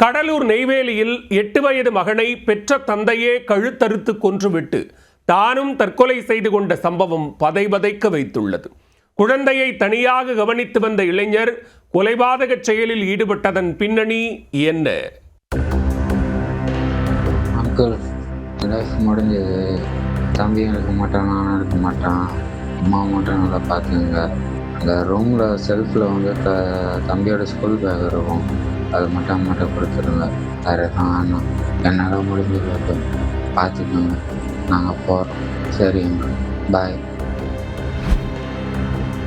கடலூர் நெய்வேலியில் 8 வயது மகனை பெற்ற தந்தையே கழுத்தறுத்து கொன்றுவிட்டு தானும் தற்கொலை செய்து கொண்ட சம்பவம் பதைபதைக்க வைத்துள்ளது. குழந்தையை தனியாக கவனித்து வந்த இளைஞர் கொலைபாதக செயலில் ஈடுபட்டதன் பின்னணி என்ன? அங்கிள், லைஃப் முடிஞ்சது. தம்பியும் இருக்க மாட்டான், நானும் இருக்க மாட்டான். அம்மா மட்டும் நல்லா பார்த்துங்க. அந்த ரூமில் செல்ஃபில் தம்பியோட ஸ்கூல் பேக் இருக்கும், அது மட்டும் அம்மாட்ட கொடுத்துருங்க. வேறு வேணாம், என்னால் முடிஞ்சது பார்த்துக்கோங்க. நாங்கள் போகிறோம். சரிங்க, பாய்.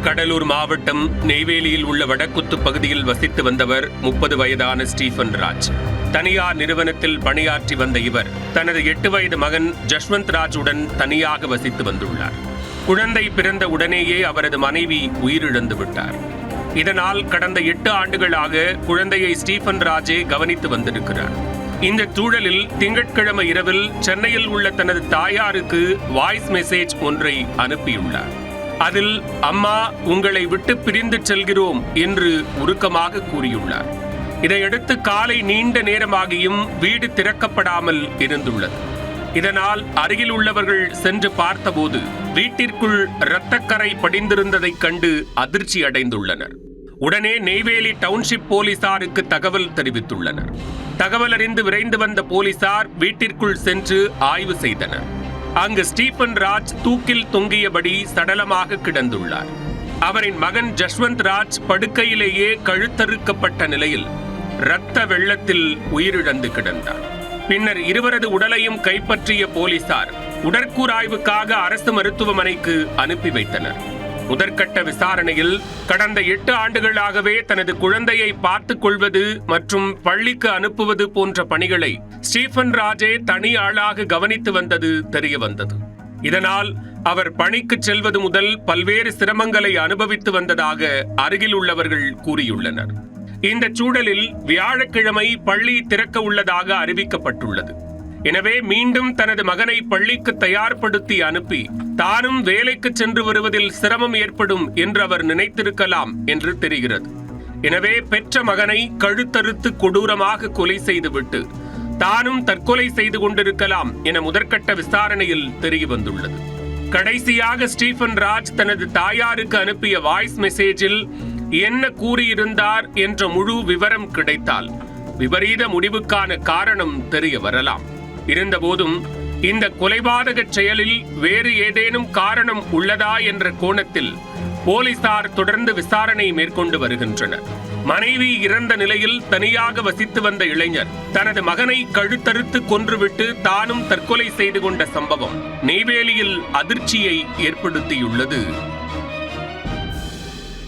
கடலூர் மாவட்டம் நெய்வேலியில் உள்ள வடக்குத்து பகுதியில் வசித்து வந்தவர் 30 வயதான ஸ்டீஃபன் ராஜ். தனியார் நிறுவனத்தில் பணியாற்றி வந்த இவர் தனது 8 வயது மகன் ஜஸ்வந்த் ராஜுடன் தனியாக வசித்து வந்துள்ளார். குழந்தை பிறந்த உடனேயே அவரது மனைவி உயிரிழந்து விட்டார். இதனால் கடந்த 8 ஆண்டுகளாக குழந்தையை ஸ்டீஃபன் ராஜே கவனித்து வந்திருக்கிறார். இந்த சூழலில் திங்கட்கிழமை இரவில் சென்னையில் உள்ள தனது தாயாருக்கு வாய்ஸ் மெசேஜ் ஒன்றை அனுப்பியுள்ளார். அதில் அம்மா, உங்களை விட்டு பிரிந்து செல்கிறோம் என்று உருக்கமாக கூறியுள்ளார். இதையடுத்து காலை நீண்ட நேரமாகியும் வீடு திறக்கப்படாமல் இருந்துள்ளது. இதனால் அருகில் உள்ளவர்கள் சென்று பார்த்தபோது வீட்டிற்குள் இரத்தக்கரை படிந்திருந்ததைக் கண்டு அதிர்ச்சி அடைந்துள்ளனர். உடனே நெய்வேலி டவுன்ஷிப் போலீசாருக்கு தகவல் தெரிவித்துள்ளனர். தகவல் அறிந்து விரைந்து வந்த போலீசார் வீட்டிற்குள் சென்று ஆய்வு செய்தனர். அங்கு ஸ்டீஃபன் ராஜ் தூக்கில் தொங்கியபடி சடலமாக கிடந்துள்ளார். அவரின் மகன் ஜஸ்வந்த் ராஜ் படுக்கையிலேயே கழுத்தறுக்கப்பட்ட நிலையில் இரத்த வெள்ளத்தில் உயிரிழந்து கிடந்தார். பின்னர் இருவரது உடலையும் கைப்பற்றிய போலீசார் உடற்கூறாய்வுக்காக அரசு மருத்துவமனைக்கு அனுப்பி வைத்தனர். முதற்கட்ட விசாரணையில் கடந்த 8 ஆண்டுகளாகவே தனது குழந்தையை பார்த்துக் கொள்வது மற்றும் பள்ளிக்கு அனுப்புவது போன்ற பணிகளை ஸ்டீஃபன் ராஜே தனி ஆளாக கவனித்து வந்தது தெரிய வந்தது. இதனால் அவர் பணிக்கு செல்வது முதல் பல்வேறு சிரமங்களை அனுபவித்து வந்ததாக அருகில் உள்ளவர்கள் கூறியுள்ளனர். இந்த சூழலில் வியாழக்கிழமை பள்ளி திறக்க உள்ளதாக அறிவிக்கப்பட்டுள்ளது. எனவே மீண்டும் தனது மகனை பள்ளிக்கு தயார்படுத்தி அனுப்பி தானும் வேலைக்கு சென்று வருவதில் சிரமம் ஏற்படும் என்று அவர் நினைத்திருக்கலாம் என்று தெரிகிறது. எனவே பெற்ற மகனை கழுத்தறுத்து கொடூரமாக கொலை செய்துவிட்டு தானும் தற்கொலை செய்து கொண்டிருக்கலாம் என முதற்கட்ட விசாரணையில் தெரிய வந்துள்ளது. கடைசியாக ஸ்டீஃபன் ராஜ் தனது தாயாருக்கு அனுப்பிய வாய்ஸ் மெசேஜில் என்ன கூறியிருந்தார் என்ற முழு விவரம் கிடைத்தால் விபரீத முடிவுக்கான காரணம் தெரிய வரலாம். இருந்தபோதும் இந்த கொலைபாதக செயலில் வேறு ஏதேனும் காரணம் உள்ளதா என்ற கோணத்தில் போலீசார் தொடர்ந்து விசாரணை மேற்கொண்டு வருகின்றனர். மனைவி இறந்த நிலையில் தனியாக வசித்து வந்த இளைஞர் தனது மகனை கழுத்தறுத்து கொன்றுவிட்டு தானும் தற்கொலை செய்து கொண்ட சம்பவம் நெய்வேலியில் அதிர்ச்சியை ஏற்படுத்தியுள்ளது.